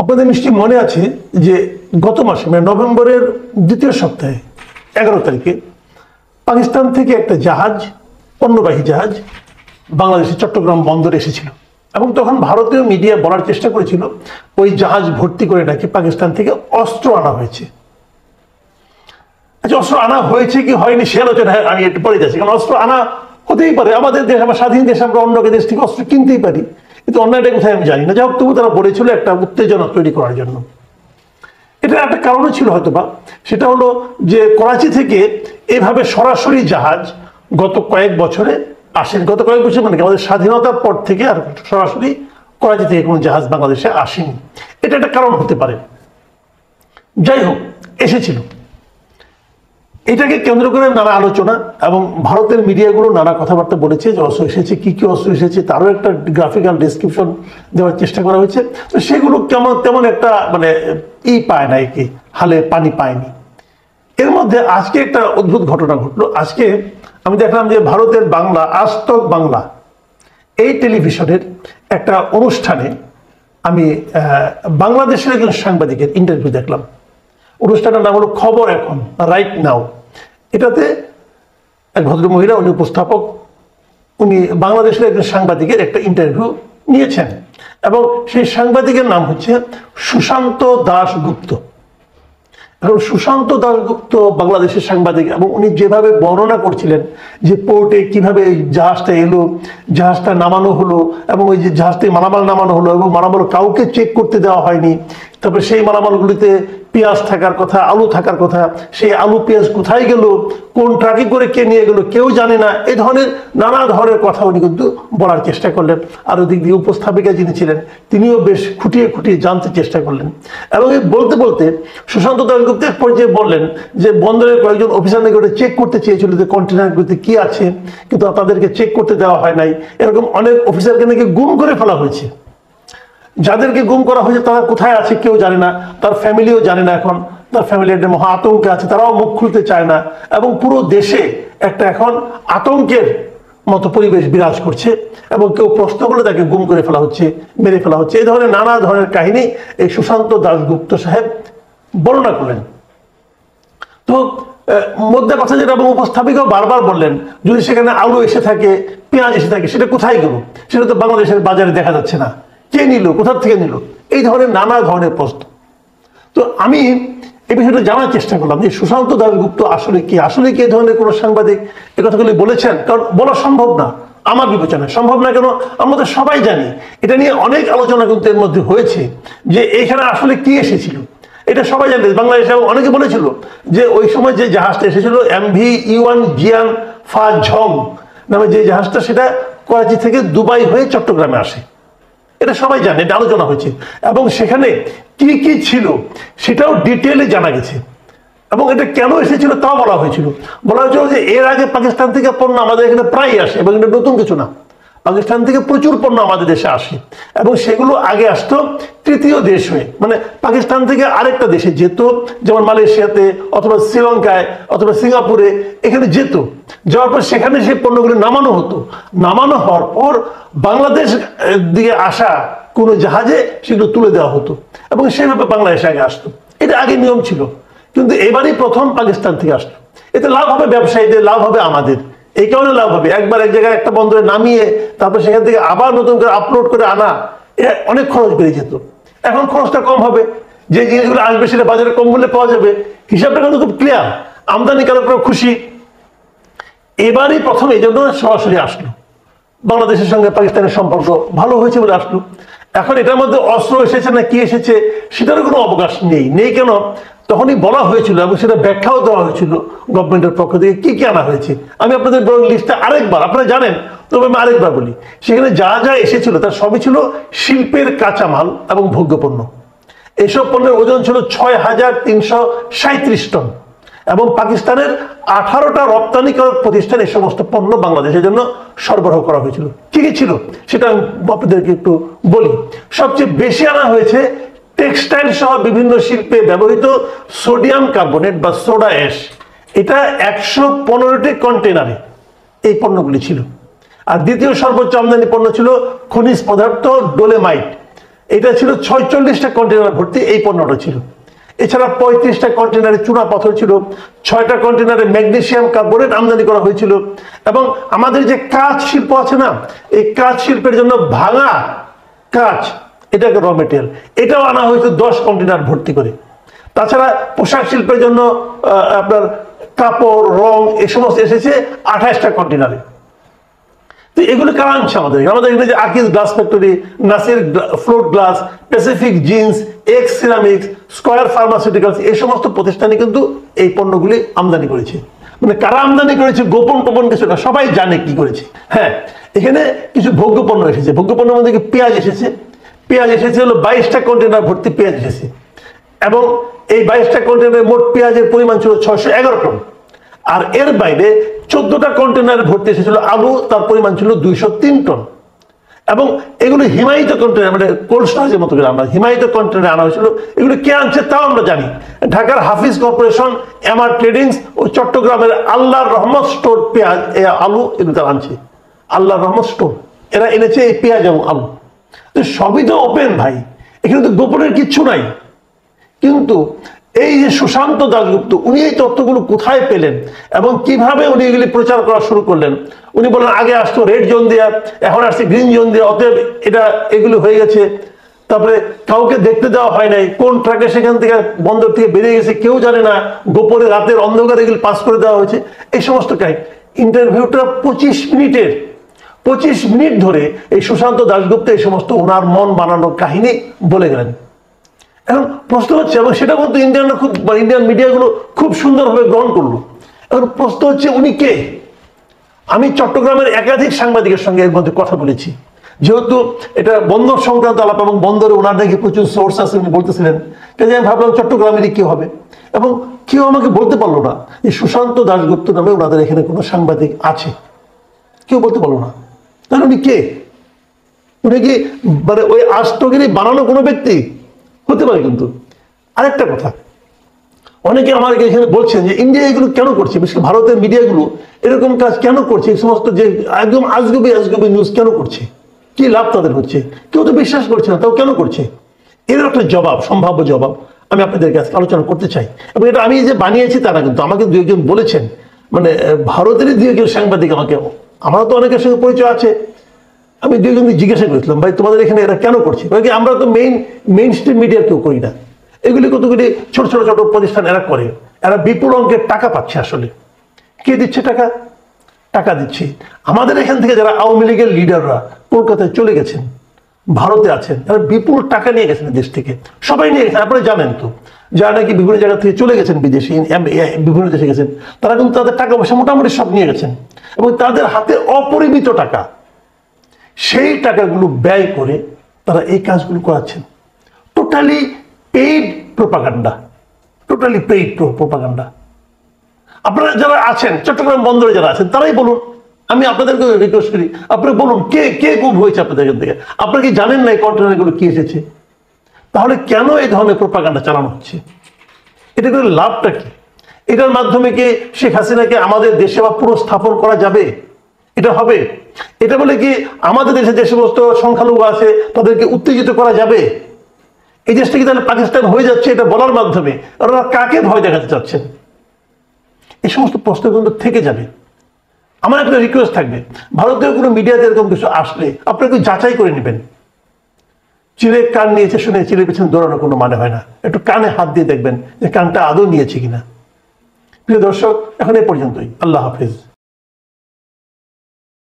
আপনাদের নিশ্চয়ই মনে আছে যে গত মাসে মানে নভেম্বরের দ্বিতীয় সপ্তাহে 11 তারিখে পাকিস্তান থেকে একটা জাহাজ, পণ্যবাহী জাহাজ বাংলাদেশের চট্টগ্রাম বন্দরে এসেছিল এবং তখন ভারতীয় মিডিয়া বলার চেষ্টা করেছিল ওই জাহাজ ভর্তি করে নাকি পাকিস্তান থেকে অস্ত্র আনা হয়েছে। আচ্ছা, অস্ত্র আনা হয়েছে কি হয়নি সে আলোচনায় আমি একটু পরে যাচ্ছি, কারণ অস্ত্র আনা হতেই পারে, আমাদের দেশ, আমার স্বাধীন দেশ, আমরা অন্য দেশ থেকে অস্ত্র কিনতেই পারি, কিন্তু অন্যটা কোথায় আমি জানি না। যাই হোক, তবু তারা বলেছিল একটা উত্তেজনা তৈরি করার জন্য। এটা একটা কারণও ছিল হয়তোবা, সেটা হলো যে করাচি থেকে এভাবে সরাসরি জাহাজ গত কয়েক বছরে আসেন, গত কয়েক বছর মানে আমাদের স্বাধীনতার পর থেকে আর সরাসরি করাচি থেকে কোনো জাহাজ বাংলাদেশে আসেনি। এটা একটা কারণ হতে পারে। যাই হোক, এসেছিল। এটাকে কেন্দ্র করে নানা আলোচনা এবং ভারতের মিডিয়াগুলো নানা কথাবার্তা বলেছে যে অস্ত্র এসেছে, কি কি অস্ত্র এসেছে তারও একটা গ্রাফিক্যাল ডেসক্রিপশন দেওয়ার চেষ্টা করা হয়েছে। তো সেগুলো তেমন একটা মানে পায় না, কি হালে পানি পায়নি। এর মধ্যে আজকে একটা অদ্ভুত ঘটনা ঘটলো। আজকে আমি দেখলাম যে ভারতের বাংলা, আজ তক বাংলা, এই টেলিভিশনের একটা অনুষ্ঠানে আমি বাংলাদেশের একজন সাংবাদিকের ইন্টারভিউ দেখলাম। অনুষ্ঠানের নাম হলো খবর এখন, রাইট নাও। এটাতে এক ভদ্রমহিলা, উনি উপস্থাপক, উনি বাংলাদেশের একজন সাংবাদিকের একটা ইন্টারভিউ নিয়েছেন এবং সেই সাংবাদিকের নাম হচ্ছে সুশান্ত দাশগুপ্ত। এখন সুশান্ত দাশগুপ্ত বাংলাদেশের সাংবাদিক এবং উনি যেভাবে বর্ণনা করছিলেন যে পোর্টে কিভাবে এই জাহাজটা এলো, জাহাজটা নামানো হলো এবং ওই যে জাহাজ থেকে মালামাল নামানো হলো এবং মালামাল কাউকে চেক করতে দেওয়া হয়নি, তারপরে সেই মালামালগুলিতে পেঁয়াজ থাকার কথা, আলু থাকার কথা, সেই আলু পেঁয়াজ কোথায় গেল, কোন ট্রাকে করে কে নিয়ে গেল কেউ জানে না, এই ধরনের নানা ধরনের কথা উনি কিন্তু বলার চেষ্টা করলেন। আর ওদিক দিয়ে উপস্থাপিকা যিনি ছিলেন তিনিও বেশ খুঁটিয়ে খুঁটিয়ে জানতে চেষ্টা করলেন এবং এই বলতে বলতে সুশান্ত দাশগুপ্ত এক পর্যায়ে বললেন যে বন্দরের কয়েকজন অফিসার নাকি ওটা চেক করতে চেয়েছিল যে কন্টেনারগুলিতে কি আছে, কিন্তু তাদেরকে চেক করতে দেওয়া হয় নাই। এরকম অনেক অফিসারকে নাকি গুম করে ফেলা হয়েছে। যাদেরকে গুম করা হয়েছে তারা কোথায় আছে কেউ জানে না, তার ফ্যামিলিও জানে না। এখন তার ফ্যামিলি একটা মহা আতঙ্কে আছে, তারাও মুখ খুলতে চায় না এবং পুরো দেশে একটা এখন আতঙ্কের মতো পরিবেশ বিরাজ করছে এবং কেউ প্রশ্ন করলে তাকে গুম করে ফেলা হচ্ছে, মেরে ফেলা হচ্ছে। এই ধরনের নানা ধরনের কাহিনী এই সুশান্ত দাশগুপ্ত সাহেব বর্ণনা করলেন। তো মধ্যে কথা যেটা এবং উপস্থাপিকাও বারবার বললেন, যদি সেখানে আলু এসে থাকে, পেঁয়াজ এসে থাকে, সেটা কোথায় গেল, সেটা তো বাংলাদেশের বাজারে দেখা যাচ্ছে না, কে নিল, কোথা থেকে নিল, এই ধরনের নানা ধরনের প্রশ্ন। তো আমি এই বিষয়টা জানার চেষ্টা করলাম যে সুশান্ত দাশগুপ্ত আসলে কি এই ধরনের কোনো সাংবাদিক এ কথাগুলি বলেছেন, কারণ বলা সম্ভব না, আমার বিবেচনায় সম্ভব না। কেন, আমরা তো সবাই জানি, এটা নিয়ে অনেক আলোচনা কিন্তু এর মধ্যে হয়েছে যে এখানে আসলে কি এসেছিল, এটা সবাই জানে। বাংলাদেশে অনেকে বলেছিল যে ওই সময় যে জাহাজটা এসেছিল MV ইউয়ান জিয়ান ফা ঝং নামে যে জাহাজটা, সেটা করাচি থেকে দুবাই হয়ে চট্টগ্রামে আসে, এটা সবাই জানে, এটা আলোচনা হয়েছে এবং সেখানে কি কি ছিল সেটাও ডিটেইলে জানা গেছে এবং এটা কেন এসেছিল তাও বলা হয়েছিল যে এর আগে পাকিস্তান থেকে পণ্য আমাদের এখানে প্রায় আসে এবং এটা নতুন কিছু না। পাকিস্তান থেকে প্রচুর পণ্য আমাদের দেশে আসে এবং সেগুলো আগে আসতো তৃতীয় দেশ হয়ে, মানে পাকিস্তান থেকে আরেকটা দেশে যেত, যেমন মালয়েশিয়াতে অথবা শ্রীলঙ্কায় অথবা সিঙ্গাপুরে, এখানে যেত, যাওয়ার পর সেখানে সেই পণ্যগুলো নামানো হতো। নামানো হওয়ার পর বাংলাদেশ দিকে আসা কোনো জাহাজে সেগুলো তুলে দেওয়া হতো এবং সেভাবে বাংলাদেশে আগে আসতো। এটা আগে নিয়ম ছিল, কিন্তু এবারই প্রথম পাকিস্তান থেকে আসতো। এতে লাভ হবে ব্যবসায়ীদের, লাভ হবে আমাদের। এই কারণে লাভ হবে, একবার এক জায়গায় একটা বন্দরে নামিয়ে তারপর সেখান থেকে আবার নতুন করে আপলোড করে আনা, এটা অনেক খরচ বেড়ে যেত। এখন খরচটা কম হবে, যে জিনিসগুলো আসবে সেটা বাজারে কম মূল্যে পাওয়া যাবে, হিসাবটা কিন্তু খুব ক্লিয়ার, আমদানিকারকরা খুশি। এবারই প্রথম এই জন্য সরাসরি আসলো, বাংলাদেশের সঙ্গে পাকিস্তানের সম্পর্ক ভালো হয়েছে বলে আসলো। এখন এটার মধ্যে অস্ত্র এসেছে না কি এসেছে সেটারও কোনো অবকাশ নেই। কেন, তখনই বলা হয়েছিল এবং সেটা ব্যাখ্যাও দেওয়া হয়েছিল গভর্নমেন্টের পক্ষ থেকে কি কি আনা হয়েছে। আমি আপনাদের বড় লিস্টটা আরেকবার, আপনারা জানেন তবে আমি আরেকবার বলি, সেখানে যা যা এসেছিল তার সবই ছিল শিল্পের কাঁচামাল এবং ভোগ্যপণ্য। এইসব পণ্যের ওজন ছিল ৬,৩৩৭ টন এবং পাকিস্তানের 18টা রপ্তানিকারক প্রতিষ্ঠান এই সমস্ত পণ্য বাংলাদেশের জন্য সরবরাহ করা হয়েছিল। কি কি ছিল সেটা আমি আপনাদেরকে একটু বলি। সবচেয়ে বেশি আনা হয়েছে টেক্সটাইল সহ বিভিন্ন শিল্পে ব্যবহৃত সোডিয়াম কার্বনেট বা সোডা অ্যাশ, এটা 115টি কন্টেনারে এই পণ্যগুলি ছিল। আর দ্বিতীয় সর্বোচ্চ আমদানি পণ্য ছিল খনিজ পদার্থ ডোলেমাইট, এটা ছিল 46টা কন্টেনার ভর্তি এই পণ্যটা ছিল। এছাড়া 35টা কন্টেনারে চুনা পাথর ছিল, 6টা কন্টেনারে ম্যাগনেসিয়াম কার্বনেট আমদানি করা হয়েছিল। এবং আমাদের যে কাঁচ শিল্প আছে না, এই কাঁচ শিল্পের জন্য ভাঙা কাঁচ, এটাকে র মেটেরিয়াল, এটাও আনা হয়েছে 10 কন্টেনার ভর্তি করে। তাছাড়া পোশাক শিল্পের জন্য আপনার কাপড়, রং, এ সমস্ত এসেছে 28টা কন্টেনারে। তো এগুলো কারা আনছে আমাদের এখানে? যে Akij glass factory, Nasir float glass, Pacific jeans, x ceramics, square pharmaceuticals, এই সমস্ত প্রতিষ্ঠানে কিন্তু এই পণ্যগুলি আমদানি করেছে। মানে কারা আমদানি করেছে গোপন টোপন কিছু না, সবাই জানে কি করেছে। হ্যাঁ, এখানে কিছু ভোগ্য পণ্য এসেছে। ভোগ্য পণ্যের মধ্যে পেঁয়াজ এসেছে। পেঁয়াজ এসেছে হলো 22টা কন্টেনার ভর্তি পেঁয়াজ এসেছে। এবং এই 22টা কন্টেনারের মোট পেঁয়াজের পরিমাণ ছিল 611 টন। আর এর বাইরে 14টা কন্টেনার ভর্তি এসেছিল আলু, তার পরিমাণ ছিল 203 টন। এবং এগুলো হিমায়িত কন্টেনার, মানে কোল্ড স্টোরেজের মতো করে আমরা হিমায়িত কন্টেনারে আনা হয়েছিল। এগুলো কে আনছে তাও আমরা জানি। ঢাকার হাফিজ কর্পোরেশন, এমআর ট্রেডিংস ও চট্টগ্রামের আল্লাহর রহমত স্টোর পেঁয়াজ, আলু, এগুলো তারা আনছে। আল্লাহর রহমত স্টোর এরা এনেছে এই পেঁয়াজ এবং আলু। তো সবই তো ওপেন ভাই, এখানে তো গোপনের কিচ্ছু নাই। কিন্তু এই যে সুশান্ত দাশগুপ্ত, উনি এই তথ্যগুলো কোথায় পেলেন এবং কিভাবে উনি এগুলি প্রচার করা শুরু করলেন? উনি বলেন আগে আসতো রেড জোন দেওয়া, এখন আসছে গ্রিন জোন দেওয়া, অতএব এগুলো হয়ে গেছে। তারপরে কাউকে দেখতে দেওয়া হয় নাই, কোন ট্রাকে সেখান থেকে বন্দর থেকে বেরিয়ে গেছে কেউ জানে না, গোপনে রাতের অন্ধকারে এগুলি পাস করে দেওয়া হয়েছে, এই সমস্ত কাহিনী। ইন্টারভিউটা 25 মিনিট ধরে এই সুশান্ত দাশগুপ্ত এই সমস্ত ওনার মন বানানোর কাহিনী বলে গেলেন। এখন প্রশ্ন হচ্ছে, এবং সেটা কিন্তু ইন্ডিয়ান মিডিয়াগুলো খুব সুন্দরভাবে গ্রহণ করলো। এখন প্রশ্ন হচ্ছে উনি কে? আমি চট্টগ্রামের একাধিক সাংবাদিকের সঙ্গে এর মধ্যে কথা বলেছি, যেহেতু এটা বন্দর সংক্রান্ত আলাপ এবং বন্দরে ওনার নাকি প্রচুর সোর্স আছে উনি বলতেছিলেন। কাজে আমি ভাবলাম চট্টগ্রামেরই কি হবে, এবং কেউ আমাকে বলতে পারলো না যে সুশান্ত দাশগুপ্ত নামে ওনাদের এখানে কোনো সাংবাদিক আছে। কেউ বলতে পারলো না। তাহলে উনি কে? উনি কি মানে ওই আস্তগিরি বানানো কোনো ব্যক্তি হতে পারে? কিন্তু আরেকটা কথা, অনেকে আমার এখানে বলছেন যে ইন্ডিয়া এগুলো কেন করছে, বিশেষ করে ভারতের মিডিয়াগুলো এরকম কাজ কেন করছে, এই সমস্ত যে একদম আজগুবি নিউজ কেন করছে, কি লাভ তাদের হচ্ছে? কেউ তো বিশ্বাস করছে না, তাও কেন করছে? এর একটা জবাব, সম্ভাব্য জবাব আমি আপনাদের কাছে আলোচনা করতে চাই। এবং এটা আমি যে বানিয়েছি তা না, কিন্তু আমাকে দু একজন বলেছেন, মানে ভারতেরই দু একজন সাংবাদিক আমাকে, আমারও তো অনেকের সঙ্গে পরিচয় আছে, আমি দু একজন জিজ্ঞাসা করেছিলাম ভাই তোমাদের এখানে এরা কেন করছে? আমরা তো মেইন স্ট্রিম মিডিয়ার কেউ করি না, এগুলি কতগুলি ছোট ছোট ছোট প্রতিষ্ঠান এরা করে। এরা বিপুল অঙ্কের টাকা পাচ্ছে। আসলে কে দিচ্ছে টাকা? টাকা দিচ্ছে আমাদের এখান থেকে যারা আওয়ামী লীগের লিডাররা কলকাতায় চলে গেছেন, ভারতে আছেন, তারা বিপুল টাকা নিয়ে গেছেন দেশ থেকে, সবাই নিয়ে গেছেন। আপনারা জানেন তো, যারা নাকি বিভিন্ন জায়গা থেকে চলে গেছেন বিদেশে, বিভিন্ন দেশে গেছেন, তারা কিন্তু তাদের টাকা পয়সা মোটামুটি সব নিয়ে গেছেন, এবং তাদের হাতে অপরিমিত টাকা। সেই টাকাগুলো ব্যয় করে তারা এই কাজগুলো করাচ্ছেন। Totally paid propaganda, totally paid propaganda. আপনারা যারা আছেন চট্টগ্রাম বন্দরে যারা আছেন তারাই বলুন, আমি আপনাদেরকে রিকোয়েস্ট করি, আপনারা বলুন কে গুম হয়েছে আপনাদের এখান থেকে? আপনারা কি জানেন না এই কন্টেনারগুলো কি এসেছে? তাহলে কেন এই ধরনের প্রোপাগান্ডা চালানো হচ্ছে? এটা করে লাভটা কি? এটার মাধ্যমে কি শেখ হাসিনাকে আমাদের দেশে বা পুনঃস্থাপন করা যাবে? এটা হবে? এটা বলে কি আমাদের দেশে যে সমস্ত সংখ্যালঘু আছে তাদেরকে উত্তেজিত করা যাবে? এই দেশটা কি তাহলে পাকিস্তান হয়ে যাচ্ছে এটা বলার মাধ্যমে? ওরা কাকে ভয় দেখাতে চাচ্ছেন? এই সমস্ত প্রশ্ন কিন্তু থেকে যাবে। আমার একটা রিকোয়েস্ট থাকবে, ভারতীয় কোনো মিডিয়াতে এরকম কিছু আসলে আপনারা একটু যাচাই করে নেবেন। চিলে কান নিয়েছে শুনে চিলের পেছনে দৌড়ানো কোনো মানে হয় না। একটু কানে হাত দিয়ে দেখবেন যে কানটা আদৌ নিয়েছে কিনা। প্রিয় দর্শক, এখন এই পর্যন্তই। আল্লাহ হাফিজ।